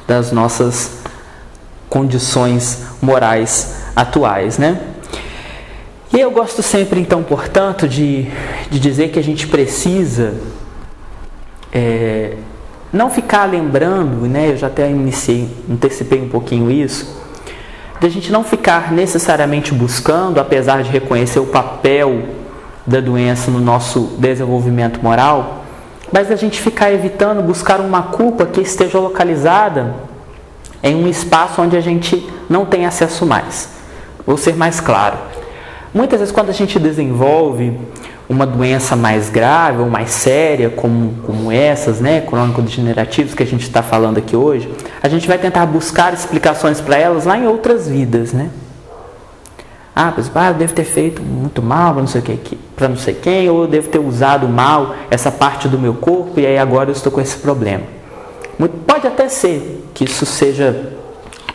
das nossas condições morais atuais, né? E eu gosto sempre, então, portanto, de dizer que a gente precisa não ficar lembrando, né? Eu já até antecipei um pouquinho isso, de a gente não ficar necessariamente buscando, apesar de reconhecer o papel da doença no nosso desenvolvimento moral, mas a gente ficar evitando buscar uma culpa que esteja localizada em um espaço onde a gente não tem acesso mais. Vou ser mais claro. Muitas vezes, quando a gente desenvolve uma doença mais grave ou mais séria, como essas, né, crônico-degenerativas que a gente está falando aqui hoje, a gente vai tentar buscar explicações para elas lá em outras vidas, né? Eu devo ter feito muito mal para não sei quem, ou eu devo ter usado mal essa parte do meu corpo e aí agora eu estou com esse problema. Pode até ser que isso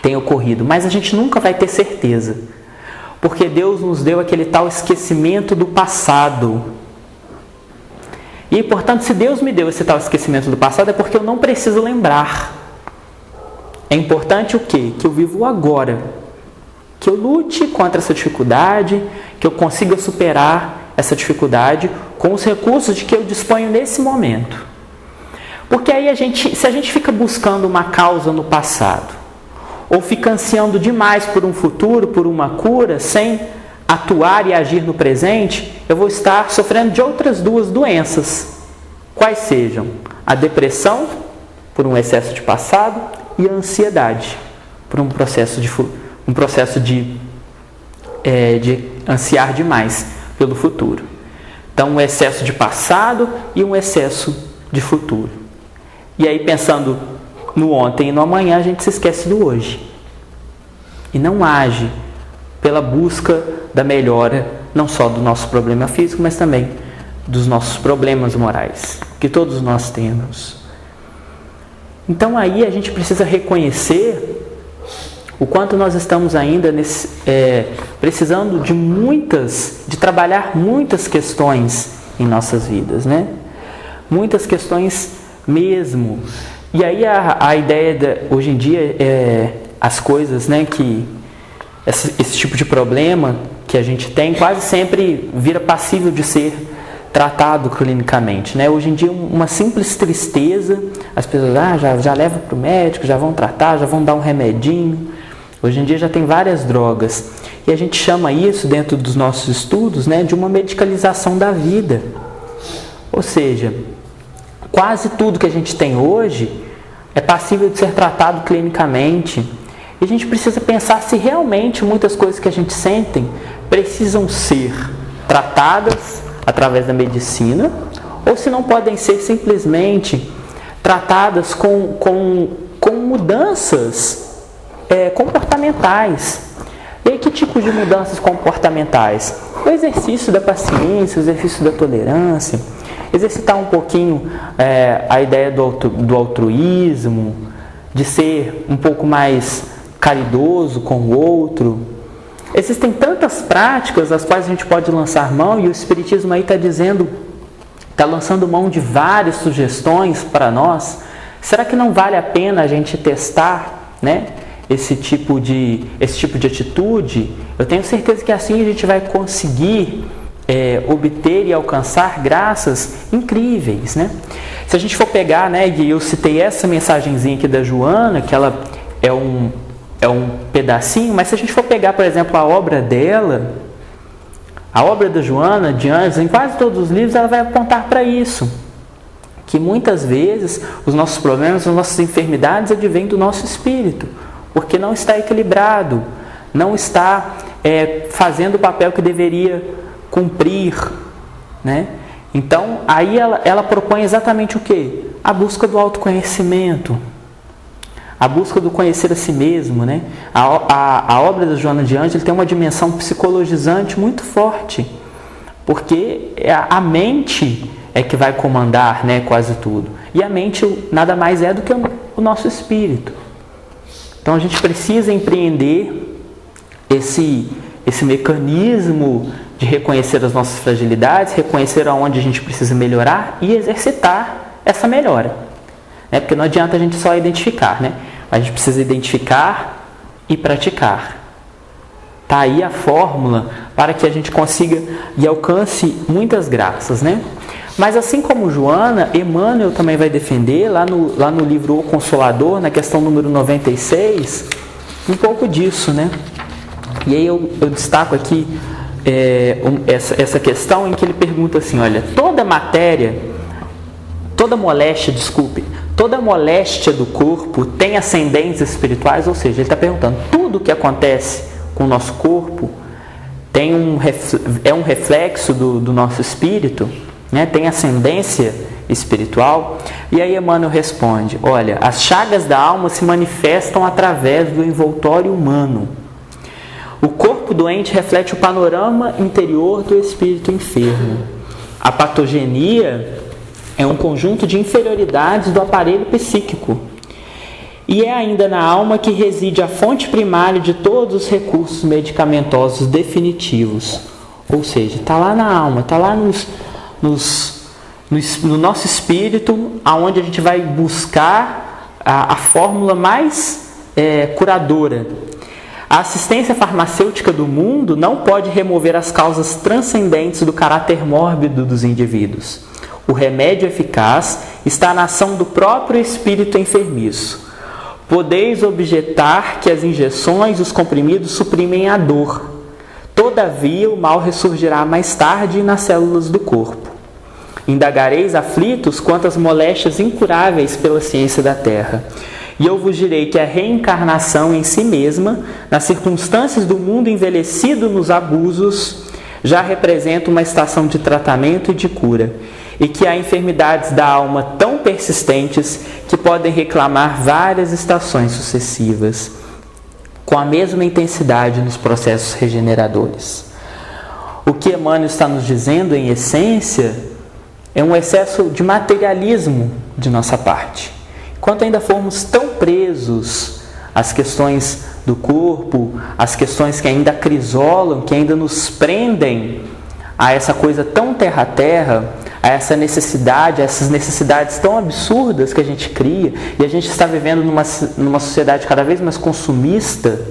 tenha ocorrido, mas a gente nunca vai ter certeza. Porque Deus nos deu aquele tal esquecimento do passado. E, portanto, se Deus me deu esse tal esquecimento do passado, é porque eu não preciso lembrar. É importante o quê? Que eu vivo agora. Que eu lute contra essa dificuldade, que eu consiga superar essa dificuldade com os recursos de que eu disponho nesse momento. Porque aí se a gente fica buscando uma causa no passado, ou fica ansiando demais por um futuro, por uma cura, sem atuar e agir no presente, eu vou estar sofrendo de outras duas doenças. Quais sejam? A depressão, por um excesso de passado, e a ansiedade, por um processo de ansiar demais pelo futuro. Então, um excesso de passado e um excesso de futuro. E aí, pensando no ontem e no amanhã, a gente se esquece do hoje. E não age pela busca da melhora, não só do nosso problema físico, mas também dos nossos problemas morais, que todos nós temos. Então aí a gente precisa reconhecer o quanto nós estamos ainda precisando de trabalhar muitas questões em nossas vidas, né? Muitas questões mesmo. E aí a ideia hoje em dia as coisas, né, que esse tipo de problema que a gente tem quase sempre vira passível de ser tratado clinicamente, né? Hoje em dia uma simples tristeza, as pessoas já levam para o médico, já vão tratar, já vão dar um remedinho. Hoje em dia já tem várias drogas e a gente chama isso, dentro dos nossos estudos, né, de uma medicalização da vida. Ou seja, quase tudo que a gente tem hoje é passível de ser tratado clinicamente. E a gente precisa pensar se realmente muitas coisas que a gente sente precisam ser tratadas através da medicina, ou se não podem ser simplesmente tratadas com mudanças comportamentais. E aí, que tipo de mudanças comportamentais? O exercício da paciência, o exercício da tolerância, exercitar um pouquinho a ideia do altruísmo, de ser um pouco mais caridoso com o outro. Existem tantas práticas das quais a gente pode lançar mão, e o Espiritismo aí está lançando mão de várias sugestões para nós. Será que não vale a pena a gente testar, né, esse tipo de atitude? Eu tenho certeza que assim a gente vai conseguir obter e alcançar graças incríveis, né? Se a gente for pegar, né, e eu citei essa mensagenzinha aqui da Joana, que ela é um pedacinho, mas se a gente for pegar, por exemplo, a obra dela, A obra da Joana de Ângeles, em quase todos os livros, ela vai apontar para isso. Que muitas vezes os nossos problemas, as nossas enfermidades advêm do nosso espírito, porque não está equilibrado, não está fazendo o papel que deveria cumprir, né? Então, aí ela propõe exatamente o quê? A busca do autoconhecimento, a busca do conhecer a si mesmo, né? A obra da Joana de Ângeles tem uma dimensão psicologizante muito forte, porque a mente é que vai comandar, né, quase tudo. E a mente nada mais é do que o nosso espírito. Então a gente precisa empreender esse mecanismo de reconhecer as nossas fragilidades, reconhecer aonde a gente precisa melhorar e exercitar essa melhora. Porque não adianta a gente só identificar, né? A gente precisa identificar e praticar. Está aí a fórmula para que a gente consiga e alcance muitas graças, né? Mas assim como Joana, Emmanuel também vai defender, lá no livro O Consolador, na questão número 96, um pouco disso, né? E aí eu destaco aqui essa questão em que ele pergunta assim, olha, toda moléstia do corpo tem ascendentes espirituais, ou seja, ele está perguntando, tudo que acontece com o nosso corpo é um reflexo do nosso espírito, né? Tem ascendência espiritual. E aí Emmanuel responde, olha, as chagas da alma se manifestam através do envoltório humano. O corpo doente reflete o panorama interior do espírito enfermo. A patogenia é um conjunto de inferioridades do aparelho psíquico. E é ainda na alma que reside a fonte primária de todos os recursos medicamentosos definitivos. Ou seja, está lá na alma, está lá no nosso espírito, aonde a gente vai buscar a fórmula mais curadora. A assistência farmacêutica do mundo não pode remover as causas transcendentes do caráter mórbido dos indivíduos. O remédio eficaz está na ação do próprio espírito enfermiço. Podeis objetar que as injeções e os comprimidos suprimem a dor. Todavia, o mal ressurgirá mais tarde nas células do corpo. Indagareis aflitos quanto às moléstias incuráveis pela ciência da terra. E eu vos direi que a reencarnação em si mesma, nas circunstâncias do mundo envelhecido nos abusos, já representa uma estação de tratamento e de cura, e que há enfermidades da alma tão persistentes que podem reclamar várias estações sucessivas, com a mesma intensidade nos processos regeneradores. O que Emmanuel está nos dizendo, em essência, é um excesso de materialismo de nossa parte. Enquanto ainda formos tão presos às questões do corpo, às questões que ainda acrisolam, que ainda nos prendem a essa coisa tão terra-terra, a essa necessidade, a essas necessidades tão absurdas que a gente cria, e a gente está vivendo numa sociedade cada vez mais consumista,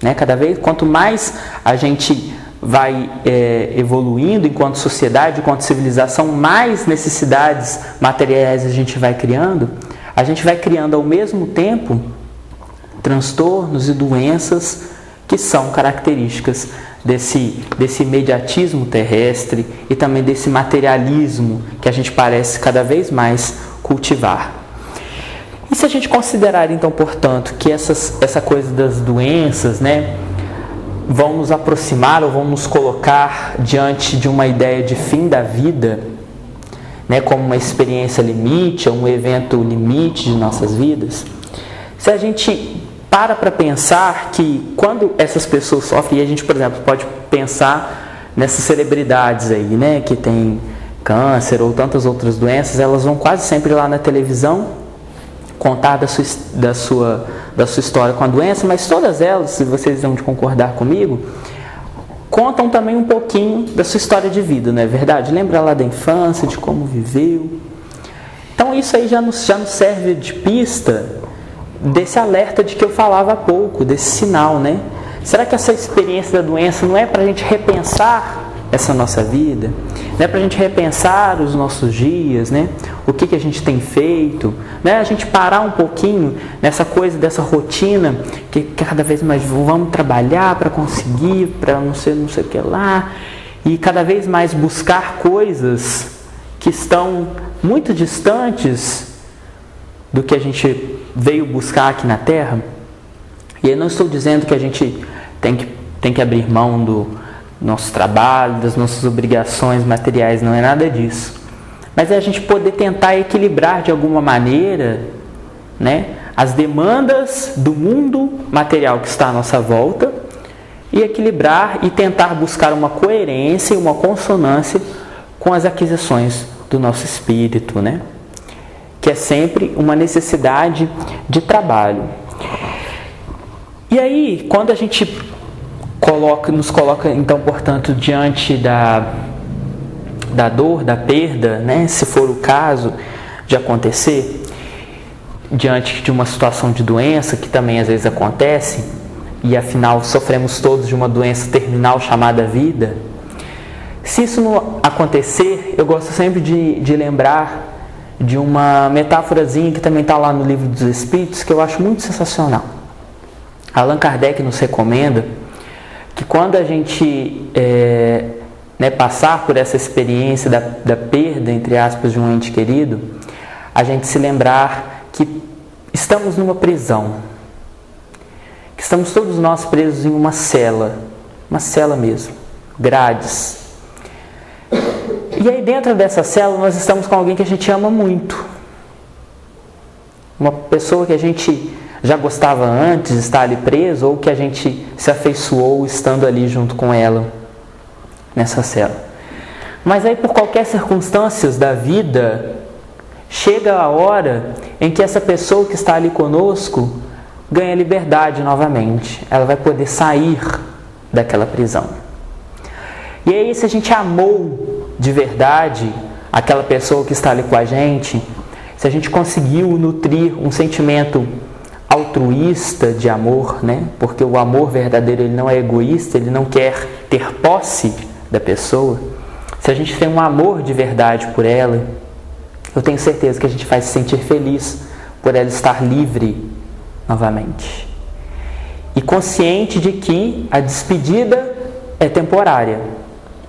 né? Quanto mais a gente vai evoluindo enquanto sociedade, enquanto civilização, mais necessidades materiais a gente vai criando ao mesmo tempo transtornos e doenças que são características desse imediatismo terrestre e também desse materialismo que a gente parece cada vez mais cultivar. E se a gente considerar então, portanto, que essa coisa das doenças, né, vão nos aproximar ou vão nos colocar diante de uma ideia de fim da vida, né, como uma experiência limite, um evento limite de nossas vidas, se a gente para pensar que quando essas pessoas sofrem, e a gente, por exemplo, pode pensar nessas celebridades aí, né, que tem câncer ou tantas outras doenças, elas vão quase sempre lá na televisão contar da sua história com a doença, mas todas elas, se vocês vão concordar comigo, contam também um pouquinho da sua história de vida, não é verdade? Lembra lá da infância, de como viveu. Então isso aí já nos serve de pista desse alerta de que eu falava há pouco, desse sinal, né? Será que essa experiência da doença não é para a gente repensar essa nossa vida? Não é para a gente repensar os nossos dias, né? o que a gente tem feito, né? A gente parar um pouquinho nessa coisa, dessa rotina, que cada vez mais vamos trabalhar para conseguir, para não sei o que lá, e cada vez mais buscar coisas que estão muito distantes do que a gente veio buscar aqui na Terra. E eu não estou dizendo que a gente tem que abrir mão do nosso trabalho, das nossas obrigações materiais, não é nada disso. Mas é a gente poder tentar equilibrar de alguma maneira, né, as demandas do mundo material que está à nossa volta e equilibrar e tentar buscar uma coerência e uma consonância com as aquisições do nosso espírito, né? Que é sempre uma necessidade de trabalho. E aí, quando a gente nos coloca, então, portanto, diante da dor, da perda, né, se for o caso de acontecer, diante de uma situação de doença, que também às vezes acontece, e afinal sofremos todos de uma doença terminal chamada vida, se isso não acontecer, eu gosto sempre de lembrar de uma metáforazinha que também está lá no Livro dos Espíritos, que eu acho muito sensacional. Allan Kardec nos recomenda que quando a gente passar por essa experiência da perda, entre aspas, de um ente querido, a gente se lembrar que estamos numa prisão, que estamos todos nós presos em uma cela mesmo, grades. E aí dentro dessa cela nós estamos com alguém que a gente ama muito, uma pessoa que a gente já gostava antes de estar ali preso, ou que a gente se afeiçoou estando ali junto com ela nessa cela. Mas aí, por qualquer circunstância da vida, chega a hora em que essa pessoa que está ali conosco ganha liberdade novamente. Ela vai poder sair daquela prisão. E aí, se a gente amou de verdade aquela pessoa que está ali com a gente, se a gente conseguiu nutrir um sentimento altruísta de amor, né? Porque o amor verdadeiro, ele não é egoísta, ele não quer ter posse da pessoa. Se a gente tem um amor de verdade por ela, eu tenho certeza que a gente vai se sentir feliz por ela estar livre novamente. E consciente de que a despedida é temporária,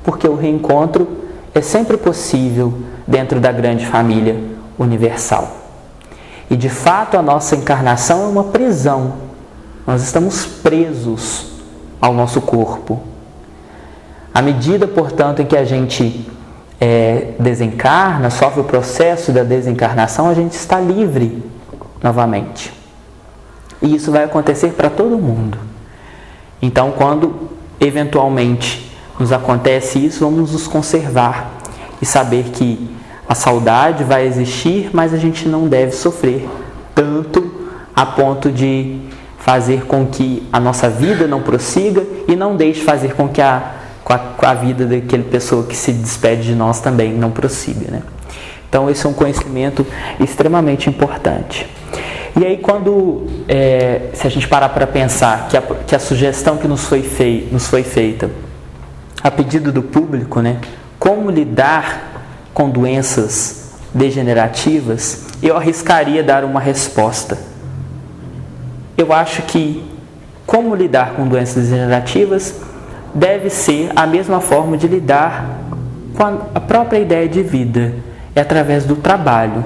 porque o reencontro é sempre possível dentro da grande família universal. E de fato a nossa encarnação é uma prisão. Nós estamos presos ao nosso corpo. À medida, portanto, em que a gente desencarna, sofre o processo da desencarnação, a gente está livre novamente. E isso vai acontecer para todo mundo. Então, quando eventualmente nos acontece isso, vamos nos conservar e saber que a saudade vai existir, mas a gente não deve sofrer tanto a ponto de fazer com que a nossa vida não prossiga e não deixe fazer com que a vida daquela pessoa que se despede de nós também não prossiga, né? Então esse é um conhecimento extremamente importante. E aí se a gente parar para pensar que a sugestão que nos foi feita a pedido do público, né, como lidar com doenças degenerativas, eu arriscaria dar uma resposta. Eu acho que como lidar com doenças degenerativas deve ser a mesma forma de lidar com a própria ideia de vida. É através do trabalho,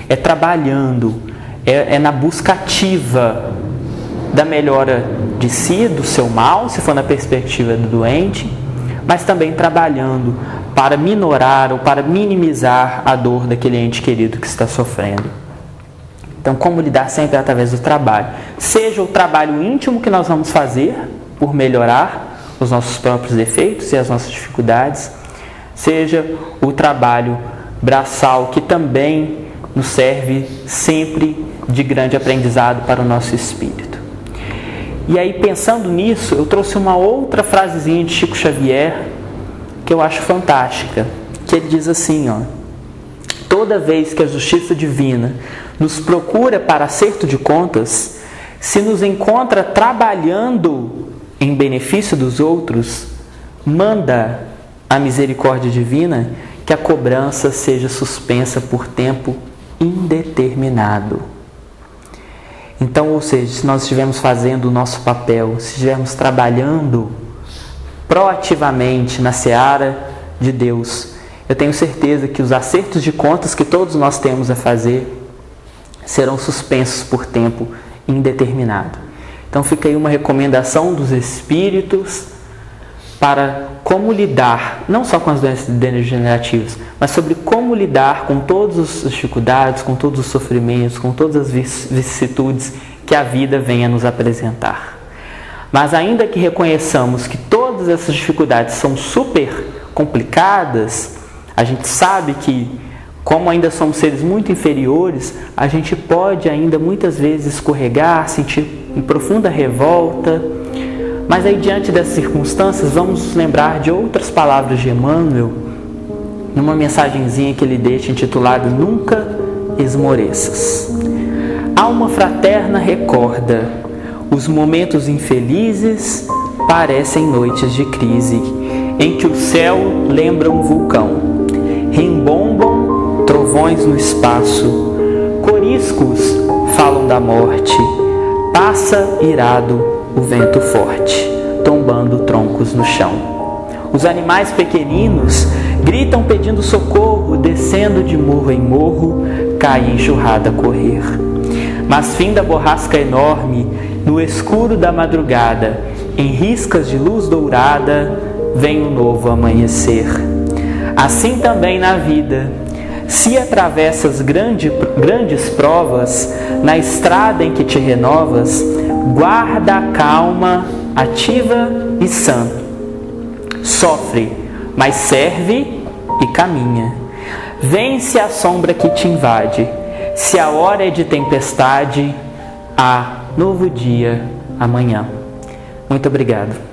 é trabalhando, é na busca ativa da melhora de si, do seu mal, se for na perspectiva do doente, mas também trabalhando para minorar ou para minimizar a dor daquele ente querido que está sofrendo. Então, como lidar sempre através do trabalho? Seja o trabalho íntimo que nós vamos fazer por melhorar os nossos próprios defeitos e as nossas dificuldades, seja o trabalho braçal, que também nos serve sempre de grande aprendizado para o nosso espírito. E aí, pensando nisso, eu trouxe uma outra frasezinha de Chico Xavier que eu acho fantástica, que ele diz assim, toda vez que a justiça divina nos procura para acerto de contas, se nos encontra trabalhando em benefício dos outros, manda a misericórdia divina que a cobrança seja suspensa por tempo indeterminado. Então, ou seja, se nós estivermos fazendo o nosso papel, se estivermos trabalhando proativamente na seara de Deus, eu tenho certeza que os acertos de contas que todos nós temos a fazer serão suspensos por tempo indeterminado. Então fica aí uma recomendação dos Espíritos para como lidar, não só com as doenças degenerativas, mas sobre como lidar com todas as dificuldades, com todos os sofrimentos, com todas as vicissitudes que a vida vem a nos apresentar. Mas ainda que reconheçamos que todas essas dificuldades são super complicadas, a gente sabe que, como ainda somos seres muito inferiores, a gente pode ainda muitas vezes escorregar, sentir uma profunda revolta. Mas aí, diante dessas circunstâncias, vamos nos lembrar de outras palavras de Emmanuel, numa mensagenzinha que ele deixa intitulada Nunca Esmoreças. Alma fraterna recorda, os momentos infelizes parecem noites de crise, em que o céu lembra um vulcão. Rembombam trovões no espaço, coriscos falam da morte, passa irado o vento forte, tombando troncos no chão. Os animais pequeninos gritam pedindo socorro, descendo de morro em morro, cai enxurrada a correr. Mas finda a borrasca enorme, no escuro da madrugada, em riscas de luz dourada, vem um novo amanhecer. Assim também na vida, se atravessas grandes provas, na estrada em que te renovas, guarda a calma, ativa e sã. Sofre, mas serve e caminha. Vence a sombra que te invade. Se a hora é de tempestade, há novo dia amanhã. Muito obrigado.